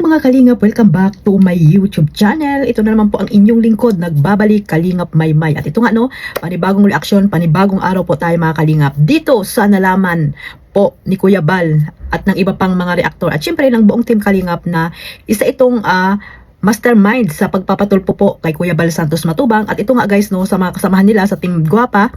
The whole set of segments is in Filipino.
Hello mga Kalingap, welcome back to my YouTube channel. Ito na naman po ang inyong lingkod, nagbabalik Kalingap Maymay. At ito nga no, panibagong reaksyon, panibagong araw po tayo mga Kalingap. Dito sa nalaman po ni Kuya Bal at ng iba pang mga reaktor. At syempre ng buong team Kalingap na isa itong mastermind sa pagpapatulpo po kay Kuya Bal Santos Matubang. At ito nga guys no, sa mga kasamahan nila sa Team Guapa,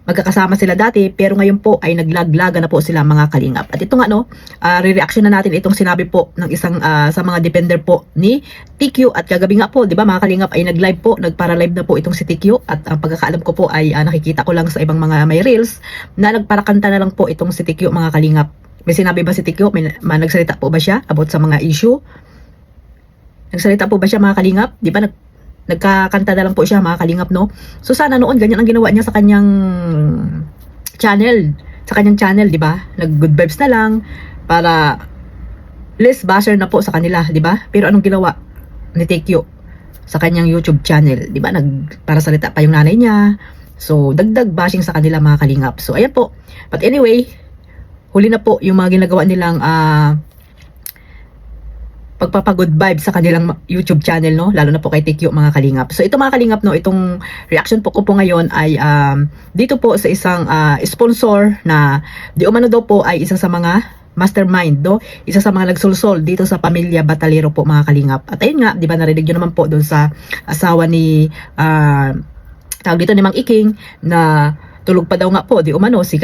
magkakasama sila dati pero ngayon po ay naglaglaga na po sila mga Kalingap. At ito nga no, re-reaction na natin itong sinabi po ng isang sa mga defender po ni TQ. At kagabi nga po, 'di ba mga Kalingap, ay nag-live po, nagpara-live na po itong si TQ. At ang pagkakaalam ko po ay nakikita ko lang sa ibang mga may reels na nagparakanta na lang po itong si TQ mga Kalingap. May sinabi ba si TQ? May nagsalita po ba siya about sa mga issue? Nagsalita po ba siya mga Kalingap? 'Di ba nagkakanta na lang po siya mga Kalingap no. So sana noon ganyan ang ginawa niya sa kanyang channel, di ba? Nag-good vibes na lang para less basher na po sa kanila, di ba? Pero anong ginawa ni Tekyo sa kanyang YouTube channel, di ba? Para salita pa yung nanay niya. So dagdag bashing sa kanila mga Kalingap. So ayan po. But anyway, huli na po yung mga ginagawa nilang pagpapagood vibe sa kanilang YouTube channel no, lalo na po kay TQ mga Kalingap. So ito mga Kalingap no, itong reaction po ko po ngayon ay dito po sa isang sponsor na di umano daw po ay isa sa mga mastermind do, isa sa mga nagsulsol dito sa pamilya Batalero po mga Kalingap. At ayun nga, di ba narinig nyo naman po doon sa asawa ni tawag dito ni Mang Iking na tulog pa daw nga po di umano si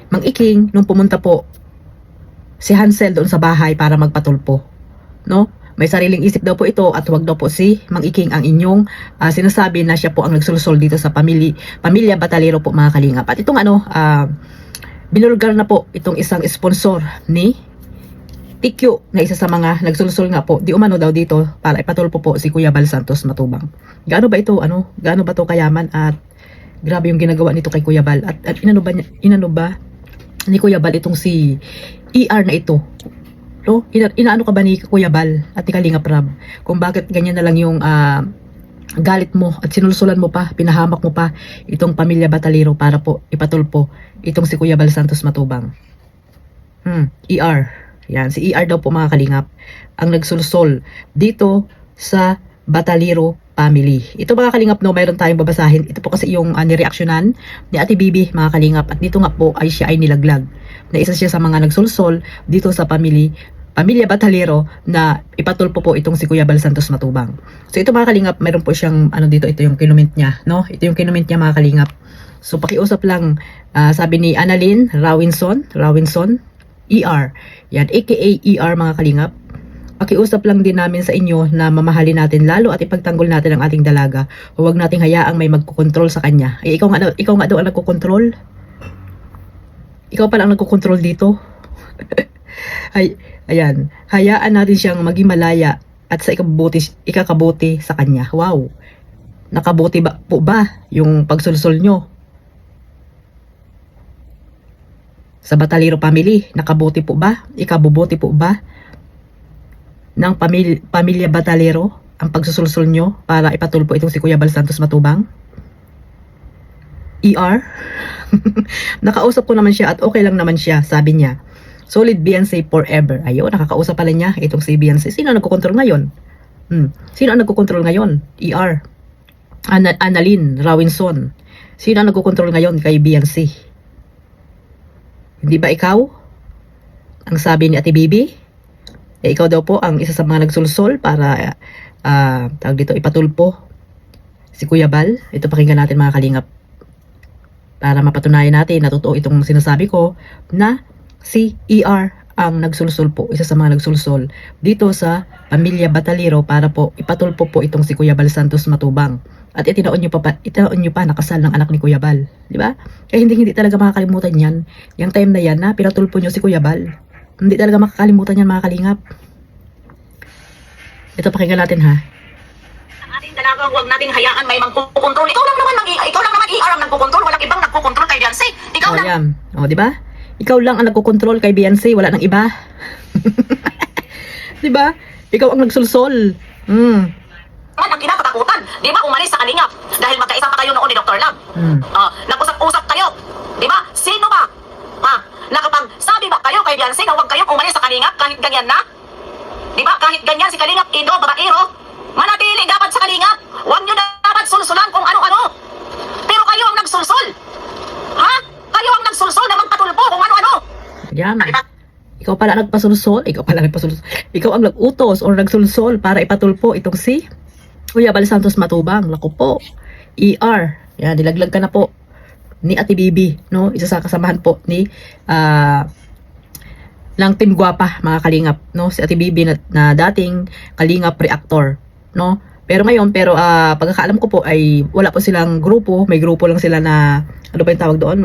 Mang Iking nung pumunta po si Hansel doon sa bahay para magpatulpo. No? May sariling isip daw po ito at huwag daw po si Mang Iking ang inyong sinasabi na siya po ang nagsulsol dito sa pamilya Batalero po mga Kalingap. At itong binulgar na po itong isang sponsor ni TQ na isa sa mga nagsulsol nga po di umano daw dito para ipatulpo po si Kuya Bal Santos Matubang. Gaano ba ito gaano ba to kayaman at grabe yung ginagawa nito kay Kuya Bal at inano ba ni Kuya Bal itong si ER na ito. No? Inaano ka ba ni Kuya Bal at ni Kalingap Rab kung bakit ganyan na lang yung galit mo at sinulsulan mo pa, pinahamak mo pa itong pamilya Batalero para po ipatulpo itong si Kuya Bal Santos Matubang. ER. Yan, si ER daw po mga Kalingap ang nagsulsol dito sa Batalero family. Ito mga Kalingap no, mayroon tayong babasahin. Ito po kasi yung nireaksyonan ni Ate Bibi mga Kalingap at dito nga po ay siya ay nilaglag na isa siya sa mga nagsulsol dito sa pamilya Batalero na ipatulpo po itong si Kuya Bal Santos Matubang. So ito mga Kalingap, mayroon po siyang dito, ito yung kinument niya, no? Ito yung kinument niya mga Kalingap. So pakiusap lang, sabi ni Annalyn Rawinson, ER. Yan, aka ER mga Kalingap. Pakiusap lang din namin sa inyo na mamahalin natin lalo at ipagtanggol natin ang ating dalaga. Huwag nating hayaang may magkokontrol sa kanya. Eh, ikaw nga daw ang nagkokontrol. Ikaw pala ang nagkokontrol dito. Ayan, hayaan natin siyang maging malaya at sa ikakabuti sa kanya. Wow. Nakabuti ba po ba yung pagsulsol nyo sa Batalero family? Nakabuti po ba? Ikabubuti po ba ng pamilya Batalero ang pagsusulsol nyo para ipatulpo itong si Kuya Bal Santos Matubang? ER? Nakausap ko naman siya at okay lang naman siya, sabi niya. Solid Beyonce forever. Ayun, nakakausap pala niya itong si Beyonce. Sino ang nagkokontrol ngayon? Sino ang nagkokontrol ngayon? ER. Annalyn Rawinson. Sino ang nagkokontrol ngayon kay Beyonce? Hindi ba ikaw? Ang sabi ni Ate Bibi? Ikaw daw po ang isa sa mga nagsulsol para tawag dito, ipatulpo si Kuya Bal. Ito pakinggan natin mga Kalingap para mapatunayan natin na totoo itong sinasabi ko na si ER ang nagsulsol po, isa sa mga nagsulsol dito sa pamilya Batalero para po ipatulpo po itong si Kuya Bal Santos Matubang. At itinaon nyo pa nakasal ng anak ni Kuya Bal, di ba? Kaya hindi talaga makakalimutan yan. Yung time na yan na pinatulpo nyo si Kuya Bal. Hindi talaga makakalimutan yan mga Kalingap. Ito pakinggan natin ha. Dalagang huwag nating hayaan may magkukontrol. Ikaw lang naman ER ang nagkukontrol, walang ibang nagkukontrol kay Beyonce. Ikaw lang. Yan. O, di ba? Ikaw lang ang nagkukontrol kay Beyonce, wala nang iba. Di ba? Ikaw ang nagsulsol. Man ang kinakatakutan. Di ba umalis sa Kalingap dahil magkaisa pa kayo noon ni Dr. Love. Nag-usap-usap kayo. Di ba? Sino ba? Nakapagsabi ba kayo kay Beyonce na huwag kayong umalis sa Kalingap kahit ganyan na? Di ba? Kahit ganyan si Kalingap Ido, babaero, manatili dapat sa Kalingap. Huwag nyo dapat sulsulan kung ano-ano. Pero kayo ang nagsulsul. Ha? Kayo ang nagsulsul na magpatulpo kung ano-ano. Yan. Ikaw pala nagpasulsol, ikaw ang nag-utos or nagsulsol para ipatulpo itong si Kuya Bal Santos Matubang. Naku po, ER. Yan, nilaglag ka na po ni Ate Bibi, no? Isa sa kasamahan po ni ng Team Guapa, mga kalingap, no? Si Ate Bibi na dating kalingap reactor, no? Pero ngayon, pagkakaalam ko po ay wala po silang grupo, may grupo lang sila na, ano ba yung tawag doon?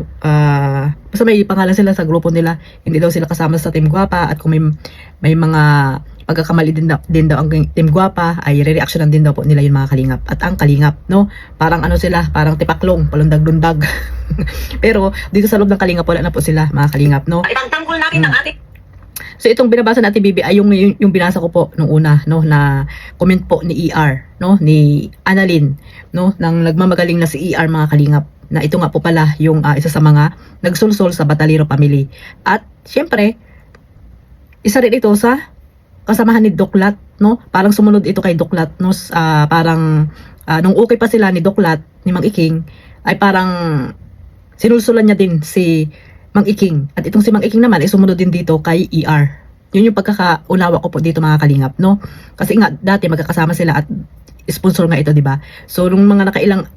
Basta may pangalan sila sa grupo nila, hindi daw sila kasama sa Team Guapa, at kung may mga pagkakamali din daw ang Team Guapa, ay re-reactionan din daw po nila yung mga kalingap. At ang kalingap, no? Parang ano sila, parang tipaklong, palundag-lundag. Pero dito sa loob ng kalingap, wala na po sila, mga kalingap, no? Ibang tanggol natin ng ating So itong binabasa natin Bibi ay yung binasa ko po nung una, no, na comment po ni ER, no, ni Annalyn, no, nang nagmamagaling na si ER, mga kalingap, na ito nga po pala yung isa sa mga nagsulsol sa Batalero family. At syempre, isa rin ito sa kasamahan ni Doklat, no? Parang sumunod ito kay Doklat, no? Parang nung okay pa sila ni Doklat, ni Mang Iking, ay parang sinulsulan niya din si Mang Iking. At itong si Mang Iking naman ay sumunod din dito kay ER. Yun yung pagkakaunawa ko po dito, mga kalingap, no? Kasi nga dati magkakasama sila at sponsor nga ito, di ba? So nung mga nakailang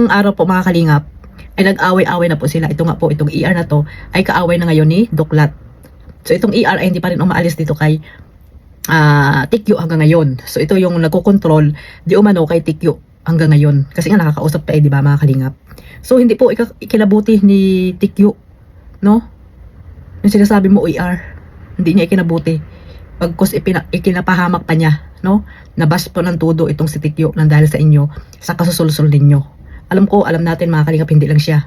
araw po, mga kalingap, ay nag-away-away na po sila. Ito nga po, itong ER na to ay kaaway na ngayon ni Doklat. So itong ER ay hindi pa rin umaalis dito kay Tikyo hanggang ngayon. So ito yung nagkokontrol di umano kay Tikyo hanggang ngayon. Kasi nga nakakausap pa di ba, mga kalingap? So hindi po ikinabuti ni Tikyo, no? Yung sinasabi mo ER, hindi niya ikinabuti. Pagkos ikinapahamak pa niya, no? Nabas po ng todo itong si Tikyo nang dahil sa inyo, sa kasusulsul ninyo. Alam natin, mga kalingap, hindi lang siya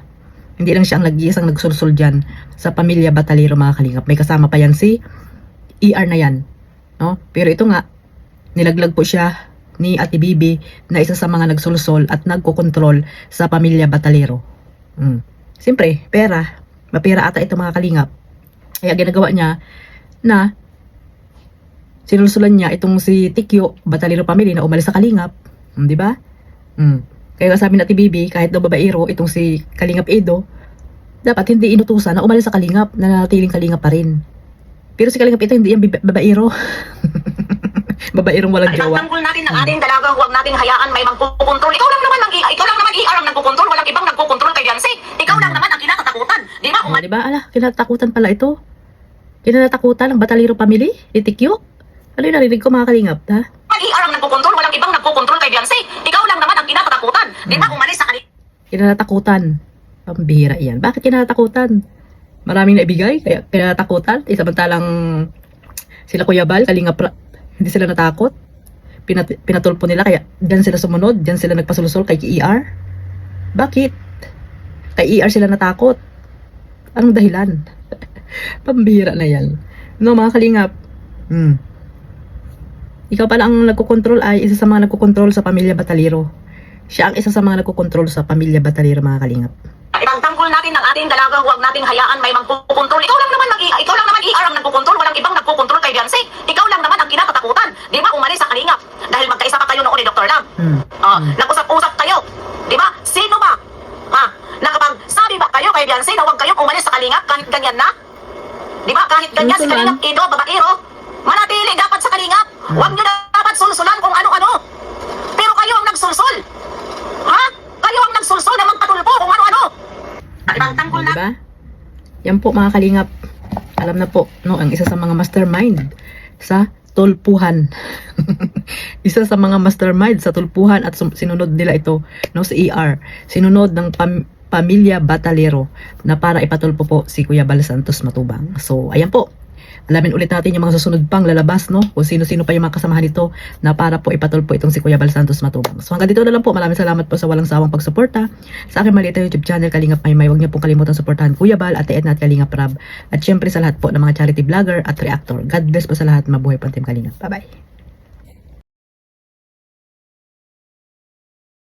ang nag-iisang nagsulsul dyan sa pamilya Batalero, mga kalingap. May kasama pa yan si ER na yan, no? Pero ito nga, nilaglag po siya ni Ate Bibi na isa sa mga nagsulsol at nagkokontrol sa pamilya Batalero. Siyempre, mapera ata ito, mga kalingap. Kaya ginagawa niya na sinulsulan niya itong si Tikyo, Batalero family, na umalis sa kalingap. Di ba? Kaya sabi ni Ate Bibi, kahit daw babaero, itong si Kalingap Edo, dapat hindi inutusan na umalis sa kalingap, na nanatiling kalingap pa rin. Pero si Kalingap ito, hindi yan babaero. Babaerong walang jowa. Tanggol natin ng ating dalaga, huwag nating hayaan may magkukontrol. Ikaw lang naman ER ang nagkukontrol, walang ibang nagkukontrol kay Yancy. Ikaw lang naman ang kinatatakutan. Di ba? Di ba? Kinatakutan pala ito. Kinatakutan ng Batalero family, Tikyo. Ano yung narinig ko, mga kalingap, ha? ER ang nagkukontrol, walang ibang nagkukontrol kay Yancy. Ikaw lang naman ang kinatatakutan. Di ba? Umalis sa kanila. Kinatakutan. Pambihira yan. Bakit kinatakutan? Maraming naibigay, kaya kinatakutan. Samantalang sila Kuya Bal, Kalingap, hindi sila natakot. Pinatulpo nila, kaya dyan sila sumunod, dyan sila nagpasulusol kay ER. Bakit? Kay ER sila natakot. Anong dahilan? Pambihira na yan. No, mga kalingap. Ikaw pala ang nagkokontrol ay isa sa mga nagkokontrol sa pamilya Batalero. Siya ang isa sa mga nagkokontrol sa pamilya Batalero, mga kalingap. Ibang tanggol natin ng ating dalaga, huwag nating hayaan may magkukontrol. Ikaw lang naman ER ang nagkukontrol, walang ibang nagkukontrol kay Yancy. Ikaw lang naman ang kinatatakutan. Di ba? Umalis sa kalingap dahil magkaisa pa kayo noon ni Dr. Lam. Nag-usap-usap kayo. Di ba? Sino ba? Nakapagsabi ba kayo kay Yancy na huwag kayong umalis sa kalingap kahit ganyan na? Di ba? Kahit ganyan si Kalingap Ido, babaero, manatili dapat sa kalingap. Huwag nyo dapat sulsulan kung ano-ano. Pero kayo ang nagsulsul. Ha? Kayo ang nagsulsul na magpatulpo kung ano-ano. Ibang tanggol na. Diba? Yan po, mga kalingap. Alam na po, no, ang isa sa mga mastermind sa tulpuhan. Isa sa mga mastermind sa tulpuhan, at sinunod nila ito, no, sa ER. Sinunod ng pamilya Batalero na para ipatulpo po si Kuya Bal Santos Matubang. So, ayan po. Alamin ulit natin yung mga susunod pang lalabas, no? Kung sino-sino pa yung mga kasamahan nito na para po ipatulpo itong si Kuya Bal Santos Matubang. So hanggang dito na lang po. Maraming salamat po sa walang sawang pagsuporta sa aking maliit na YouTube channel, Kalingap Maymay. Huwag niyo pong kalimutan suportahan Kuya Bal, Ate Edna at Kalingap Rab. At syempre sa lahat po ng mga charity vlogger at reactor. God bless po sa lahat. Mabuhay po ang Team Kalingap. Bye-bye.